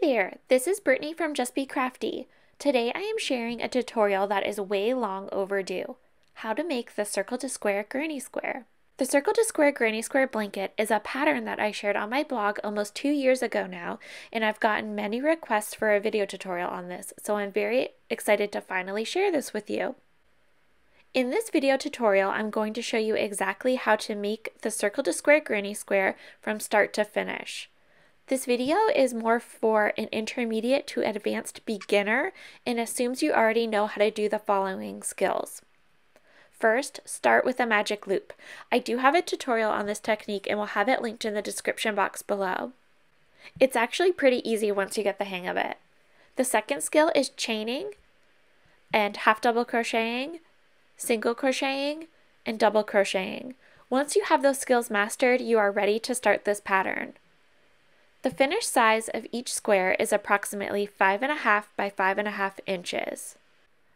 there, this is Brittany from Just Be Crafty. Today I am sharing a tutorial that is way long overdue. How to make the circle to square granny square. The circle to square granny square blanket is a pattern that I shared on my blog almost 2 years ago now, and I've gotten many requests for a video tutorial on this, so I'm very excited to finally share this with you. In this video tutorial, I'm going to show you exactly how to make the circle to square granny square from start to finish. This video is more for an intermediate to advanced beginner and assumes you already know how to do the following skills. First, start with a magic loop. I do have a tutorial on this technique and will have it linked in the description box below. It's actually pretty easy once you get the hang of it. The second skill is chaining and half double crocheting, single crocheting, and double crocheting. Once you have those skills mastered, you are ready to start this pattern. The finished size of each square is approximately 5.5 by 5.5 inches.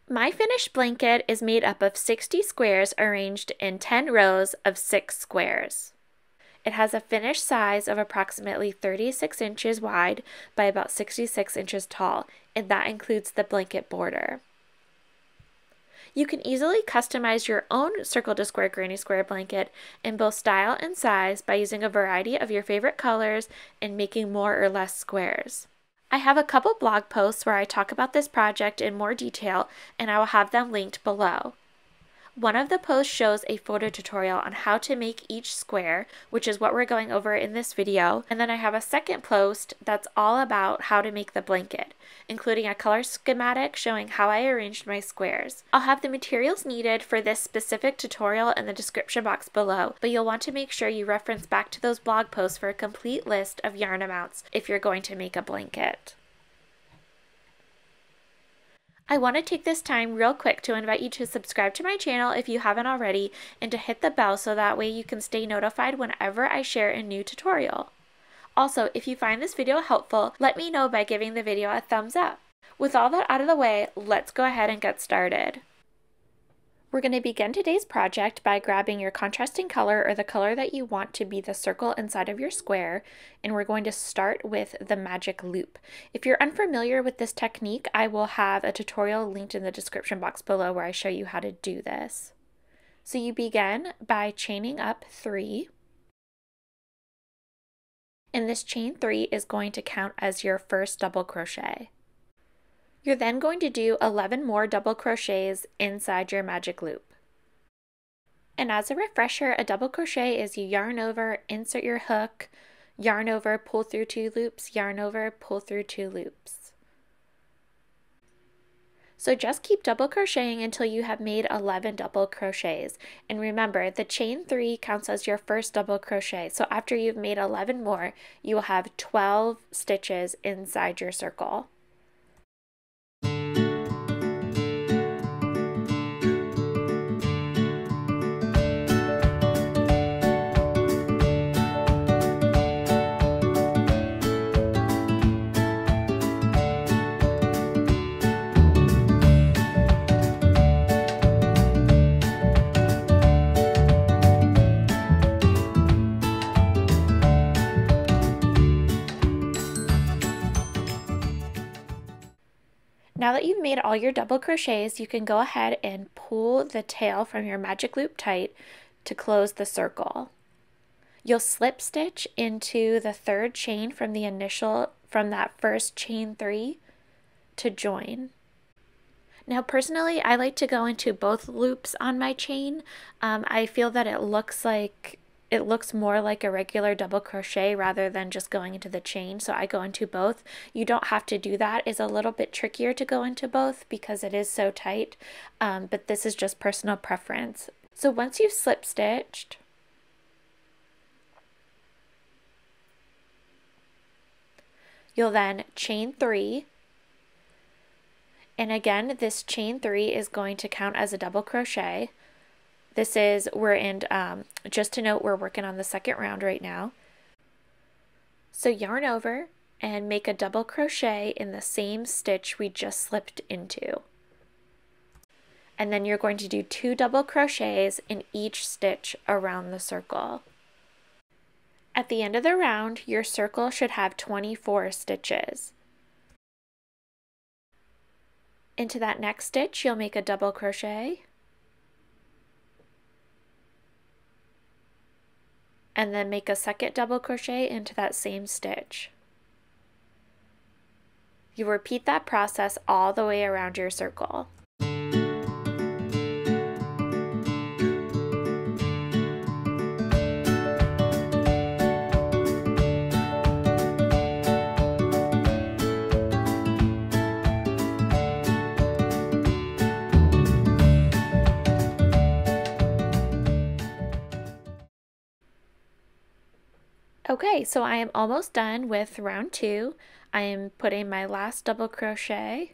My finished blanket is made up of 60 squares arranged in 10 rows of 6 squares. It has a finished size of approximately 36 inches wide by about 66 inches tall, and that includes the blanket border. You can easily customize your own circle to square granny square blanket in both style and size by using a variety of your favorite colors and making more or less squares. I have a couple blog posts where I talk about this project in more detail, and I will have them linked below. One of the posts shows a photo tutorial on how to make each square, which is what we're going over in this video, and then I have a second post that's all about how to make the blanket, including a color schematic showing how I arranged my squares. I'll have the materials needed for this specific tutorial in the description box below, but you'll want to make sure you reference back to those blog posts for a complete list of yarn amounts if you're going to make a blanket. I want to take this time real quick to invite you to subscribe to my channel if you haven't already, and to hit the bell so that way you can stay notified whenever I share a new tutorial. Also, if you find this video helpful, let me know by giving the video a thumbs up. With all that out of the way, let's go ahead and get started. We're going to begin today's project by grabbing your contrasting color or the color that you want to be the circle inside of your square, and we're going to start with the magic loop. If you're unfamiliar with this technique, I will have a tutorial linked in the description box below where I show you how to do this. So you begin by chaining up 3, and this chain 3 is going to count as your first double crochet. You're then going to do 11 more double crochets inside your magic loop. And as a refresher, a double crochet is you yarn over, insert your hook, yarn over, pull through 2 loops, yarn over, pull through 2 loops. So just keep double crocheting until you have made 11 double crochets. And remember, the chain 3 counts as your first double crochet. So after you've made 11 more, you will have 12 stitches inside your circle. Now that you've made all your double crochets, you can go ahead and pull the tail from your magic loop tight to close the circle. You'll slip stitch into the 3rd chain from that first chain 3 to join. Now personally, I like to go into both loops on my chain. I feel that it looks more like a regular double crochet rather than just going into the chain, so I go into both. You don't have to do that. It's a little bit trickier to go into both because it is so tight, but this is just personal preference. So once you've slip stitched, you'll then chain 3, and again this chain 3 is going to count as a double crochet. Just to note, we're working on the 2nd round right now. So yarn over and make a double crochet in the same stitch we just slipped into. And then you're going to do 2 double crochets in each stitch around the circle. At the end of the round, your circle should have 24 stitches. Into that next stitch, you'll make a double crochet, and then make a second double crochet into that same stitch. You repeat that process all the way around your circle. Okay, so I am almost done with round 2. I am putting my last double crochet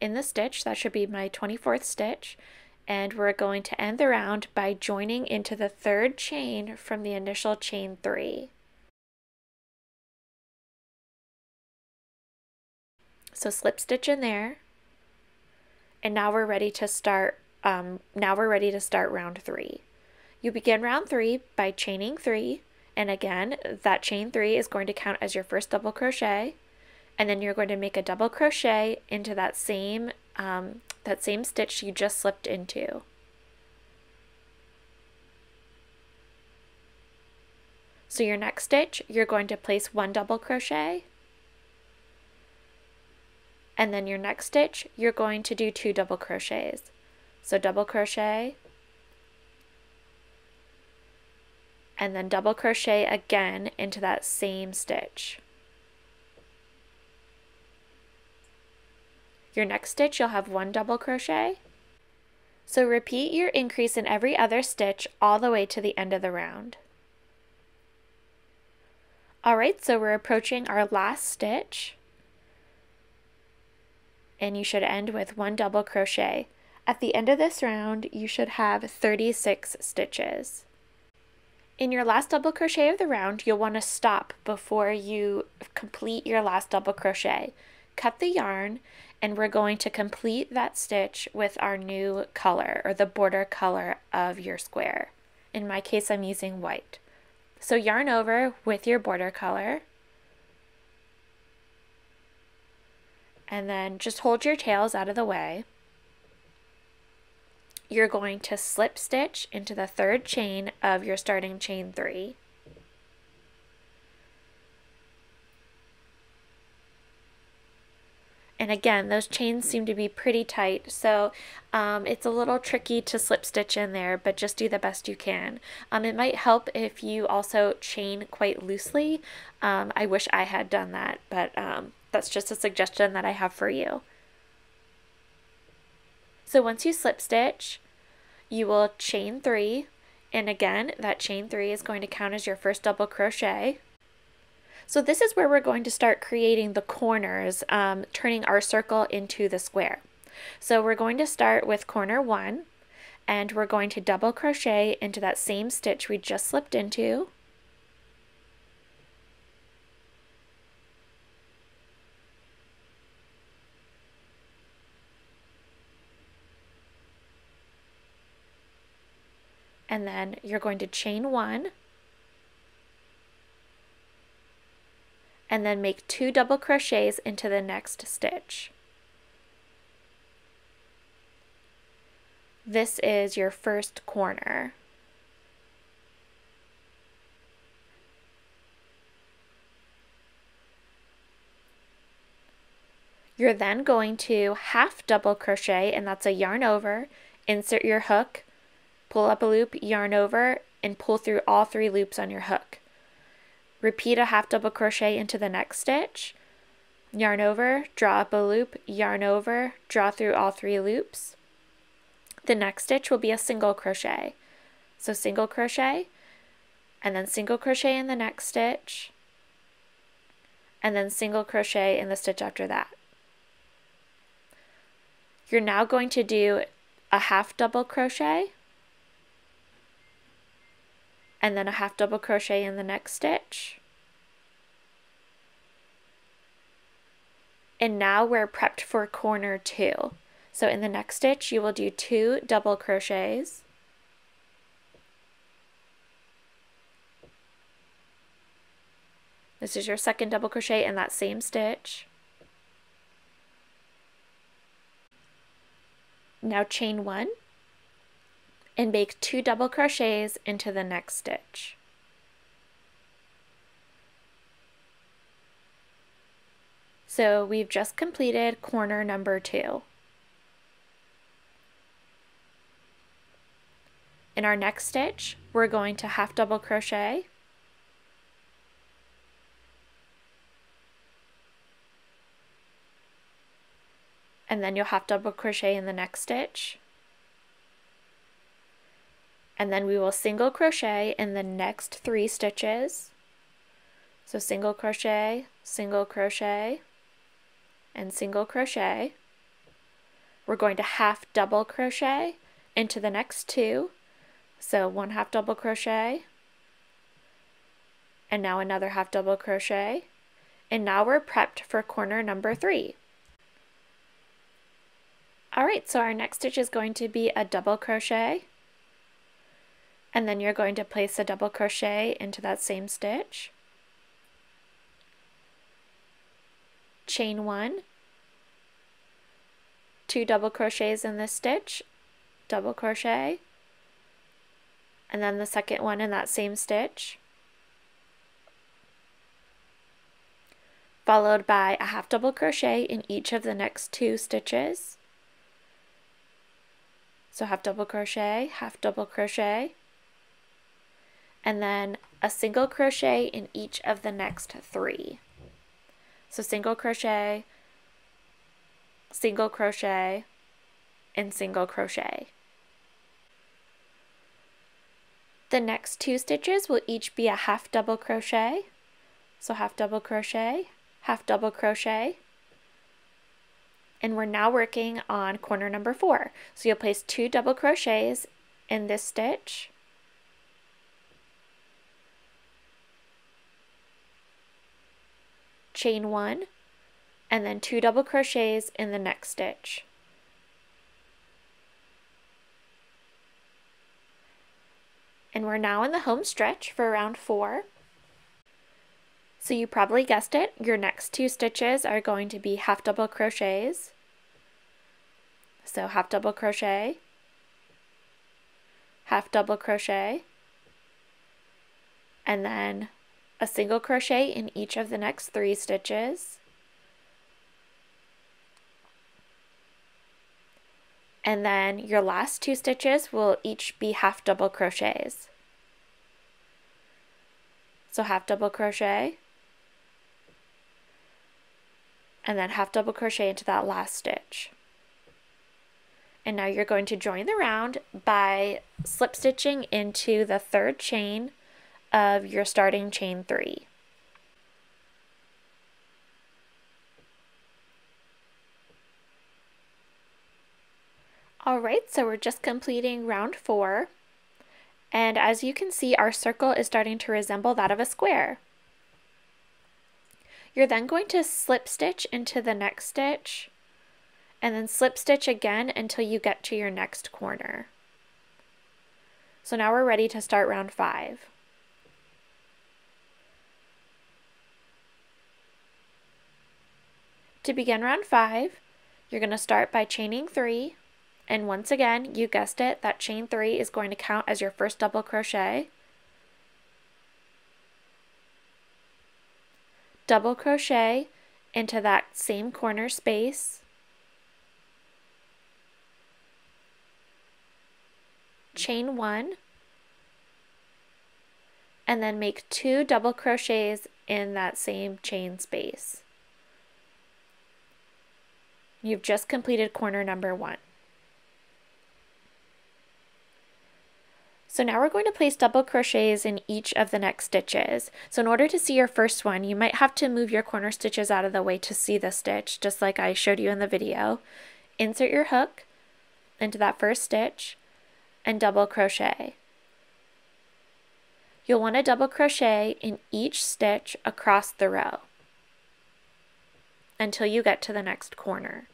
in the stitch. That should be my 24th stitch. And we're going to end the round by joining into the 3rd chain from the initial chain 3. So slip stitch in there. And now we're ready to start round 3. You begin round 3 by chaining 3. And again, that chain 3 is going to count as your first double crochet, and then you're going to make a double crochet into that same stitch you just slipped into. So your next stitch, you're going to place 1 double crochet, and then your next stitch, you're going to do 2 double crochets. So double crochet, and then double crochet again into that same stitch. Your next stitch, you'll have 1 double crochet. So repeat your increase in every other stitch all the way to the end of the round. Alright, so we're approaching our last stitch, and you should end with 1 double crochet. At the end of this round, you should have 36 stitches. In your last double crochet of the round, you'll want to stop before you complete your last double crochet. Cut the yarn, and we're going to complete that stitch with our new color, or the border color of your square. In my case, I'm using white. So yarn over with your border color, and then just hold your tails out of the way. You're going to slip stitch into the 3rd chain of your starting chain 3. And again, those chains seem to be pretty tight, so it's a little tricky to slip stitch in there, but just do the best you can. It might help if you also chain quite loosely. I wish I had done that, but that's just a suggestion that I have for you. So once you slip stitch, you will chain 3, and again, that chain 3 is going to count as your first double crochet. So this is where we're going to start creating the corners, turning our circle into the square. So we're going to start with corner 1, and we're going to double crochet into that same stitch we just slipped into. And then you're going to chain 1, and then make 2 double crochets into the next stitch. This is your first corner. You're then going to half double crochet, and that's a yarn over, insert your hook, pull up a loop, yarn over, and pull through all 3 loops on your hook. Repeat a half double crochet into the next stitch, yarn over, draw up a loop, yarn over, draw through all 3 loops. The next stitch will be a single crochet. So single crochet, and then single crochet in the next stitch, and then single crochet in the stitch after that. You're now going to do a half double crochet, and then a half double crochet in the next stitch. And now we're prepped for corner 2. So in the next stitch, you will do 2 double crochets. This is your second double crochet in that same stitch. Now chain 1 and make 2 double crochets into the next stitch. So we've just completed corner number 2. In our next stitch, we're going to half double crochet, and then you'll half double crochet in the next stitch, and then we will single crochet in the next 3 stitches. So single crochet, and single crochet. We're going to half double crochet into the next 2. So 1 half double crochet, and now another half double crochet, and now we're prepped for corner number 3. Alright, so our next stitch is going to be a double crochet, and then you're going to place a double crochet into that same stitch, chain 1, 2 double crochets in this stitch, double crochet, and then the second one in that same stitch, followed by a half double crochet in each of the next 2 stitches. So half double crochet, and then a single crochet in each of the next 3. So single crochet, and single crochet. The next 2 stitches will each be a half double crochet. So half double crochet, and we're now working on corner number 4. So you'll place 2 double crochets in this stitch, chain 1, and then 2 double crochets in the next stitch. And we're now in the home stretch for round 4. So you probably guessed it, your next 2 stitches are going to be half double crochets. So half double crochet, and then a single crochet in each of the next 3 stitches. And then your last 2 stitches will each be half double crochets. So half double crochet, and then half double crochet into that last stitch. And now you're going to join the round by slip stitching into the 3rd chain of your starting chain 3. Alright, so we're just completing round 4, and as you can see, our circle is starting to resemble that of a square. You're then going to slip stitch into the next stitch, and then slip stitch again until you get to your next corner. So now we're ready to start round 5. To begin round 5, you're going to start by chaining 3. And once again, you guessed it, that chain 3 is going to count as your first double crochet. Double crochet into that same corner space. Chain 1. And then make 2 double crochets in that same chain space. You've just completed corner number 1. So now we're going to place double crochets in each of the next stitches. So in order to see your first one, you might have to move your corner stitches out of the way to see the stitch, just like I showed you in the video. Insert your hook into that first stitch and double crochet. You'll want to double crochet in each stitch across the row until you get to the next corner.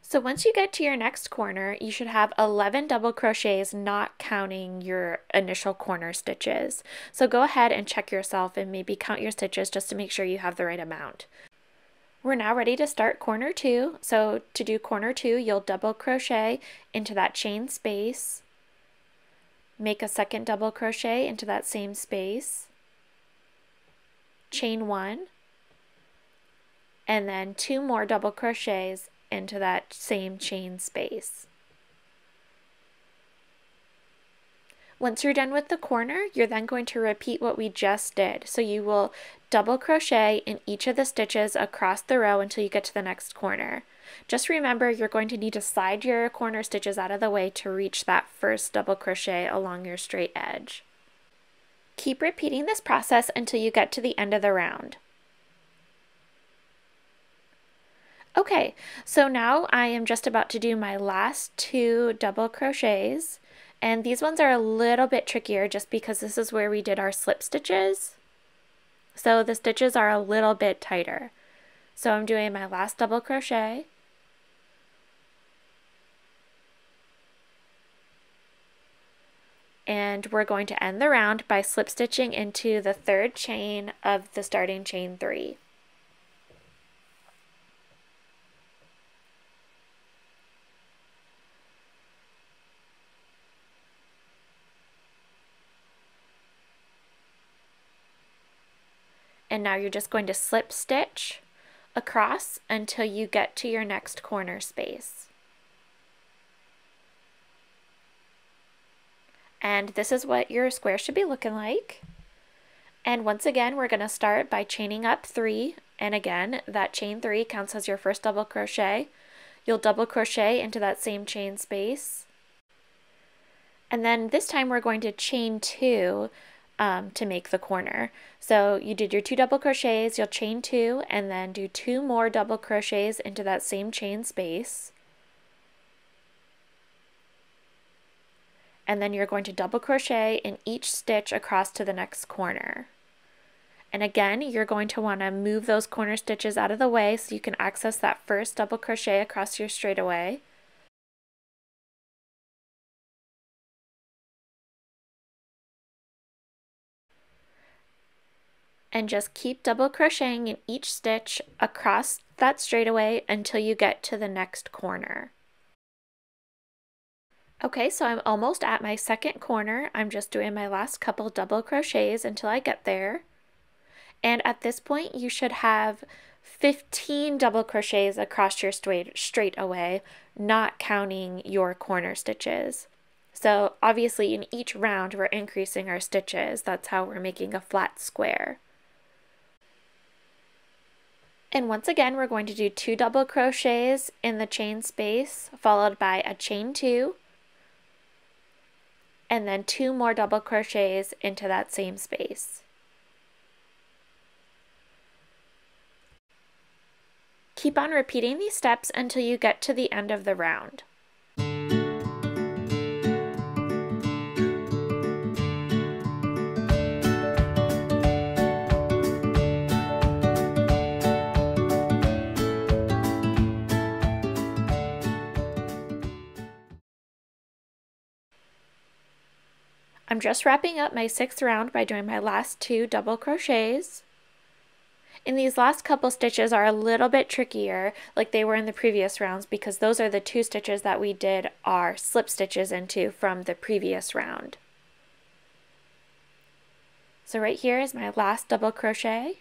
So once you get to your next corner, you should have 11 double crochets, not counting your initial corner stitches. So go ahead and check yourself and maybe count your stitches just to make sure you have the right amount. We're now ready to start corner 2. So to do corner 2, you'll double crochet into that chain space, make a second double crochet into that same space, chain 1, and then 2 more double crochets into that same chain space. Once you're done with the corner, you're then going to repeat what we just did. So you will double crochet in each of the stitches across the row until you get to the next corner. Just remember, you're going to need to slide your corner stitches out of the way to reach that first double crochet along your straight edge. Keep repeating this process until you get to the end of the round. Okay, so now I am just about to do my last 2 double crochets, and these ones are a little bit trickier just because this is where we did our slip stitches. So the stitches are a little bit tighter. So I'm doing my last double crochet, and we're going to end the round by slip stitching into the 3rd chain of the starting chain 3. And now you're just going to slip stitch across until you get to your next corner space. And this is what your square should be looking like. And once again, we're going to start by chaining up 3. And again, that chain 3 counts as your first double crochet. You'll double crochet into that same chain space. And then this time we're going to chain 2 to make the corner. So you did your 2 double crochets, you'll chain 2 and then do 2 more double crochets into that same chain space. And then you're going to double crochet in each stitch across to the next corner. And again, you're going to want to move those corner stitches out of the way so you can access that first double crochet across your straightaway. And just keep double crocheting in each stitch across that straightaway until you get to the next corner. Okay, so I'm almost at my second corner. I'm just doing my last couple double crochets until I get there. And at this point, you should have 15 double crochets across your straightaway, not counting your corner stitches. So obviously in each round, we're increasing our stitches. That's how we're making a flat square. And once again, we're going to do 2 double crochets in the chain space, followed by a chain 2, and then 2 more double crochets into that same space. Keep on repeating these steps until you get to the end of the round. I'm just wrapping up my 6th round by doing my last 2 double crochets. And these last couple stitches are a little bit trickier like they were in the previous rounds because those are the 2 stitches that we did our slip stitches into from the previous round. So right here is my last double crochet.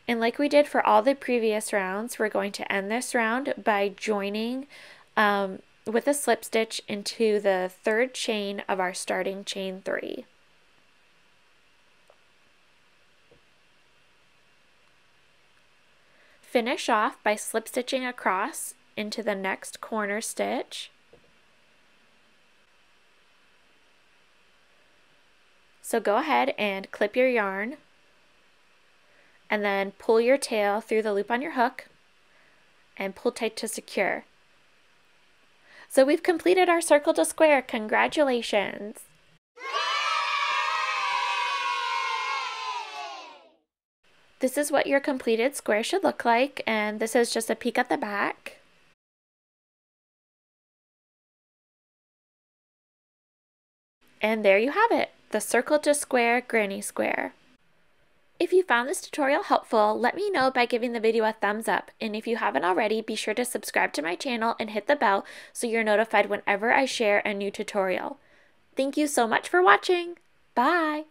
And like we did for all the previous rounds, we're going to end this round by joining with a slip stitch into the 3rd chain of our starting chain 3. Finish off by slip stitching across into the next corner stitch. So go ahead and clip your yarn and then pull your tail through the loop on your hook and pull tight to secure. So we've completed our circle to square. Congratulations! This is what your completed square should look like, and this is just a peek at the back. And there you have it, the circle to square granny square. If you found this tutorial helpful, let me know by giving the video a thumbs up, and if you haven't already, be sure to subscribe to my channel and hit the bell so you're notified whenever I share a new tutorial. Thank you so much for watching! Bye!